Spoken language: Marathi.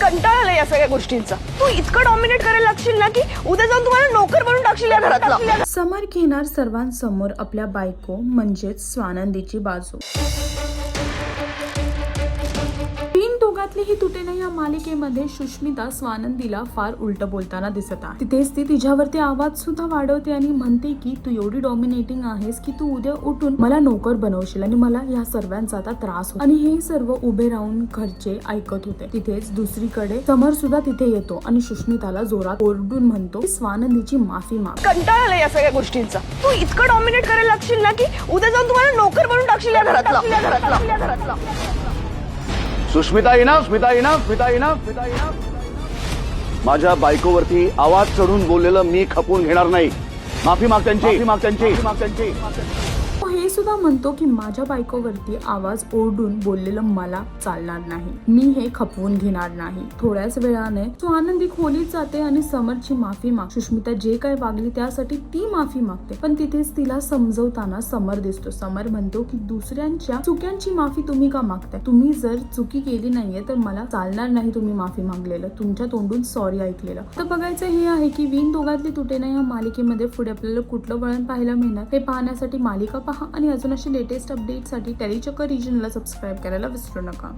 कंटाळा आला या सगळ्या गोष्टींचा. तू इतकं डॉमिनेट करायला लागशील ना की उद्या जाऊन तुम्हाला नोकर बनवून टाकशील या घरातला. समर घेणार सर्वांसमोर आपल्या बायको म्हणजेच स्वानंदीची बाजू. तीन दोघातली ही तुटे नाही या मालिकेमध्ये सुष्मिता स्वानंदीला फार उलट बोलताना दिसत आहे. तिथेच ती तिच्यावरती आवाज सुद्धा वाढवते आणि म्हणते की तू एवढी डॉमिनेटिंग आहेस की तू उद्या उठून मला नोकर बनवशील आणि मला या सर्वांचा आता त्रास होतो. आणि हे सर्व उभे राहून घरचे ऐकत होते. तिथेच दुसरीकडे समर सुद्धा तिथे येतो आणि सुष्मिताला जोरात ओरडून म्हणतो स्वानंदीची माफी माग. कंटाळा आला या सगळ्या गोष्टींचा. तू इतकं डॉमिनेट करायला लागशील ना की उद्या जाऊन तुम्हाला नोकर बनवून टाकशील या घरातला. Sushmita enough, Smita enough, Smita enough, Smita enough. माझ्या बायकोवरती आवाज चढून बोललेलं मी खपवून घेणार नाही. माफी माग त्यांची. हे सुद्धा म्हणतो की माझ्या बायकोवरती आवाज ओरडून बोललेलं मला चालणार नाही. मी हे खपवून घेणार नाही. थोड्याच वेळाने स्वानंदी खोलीत जाते आणि समरची माफी माग. सुष्मिता जे काय वागली त्यासाठी ती माफी मागते. पण तिथेच तिला समजवताना समर दिसतो. समर म्हणतो की दुसऱ्यांच्या चुक्यांची माफी तुम्ही का मागताय? तुम्ही जर चुकी केली नाहीये तर मला चालणार नाही तुम्ही माफी मागलेलं, तुमच्या तोंडून सॉरी ऐकलेलं. तर बघायचं हे आहे की विण दोघातली तुटे नाही या मालिकेमध्ये पुढे आपल्याला कुठलं वळण पाहायला मिळणार हे पाहण्यासाठी मालिका पहा आणि अजून अशी लेटेस्ट अपडेटसाठी टेलीचक्कर रिजनला सबस्क्राईब करायला विसरू नका.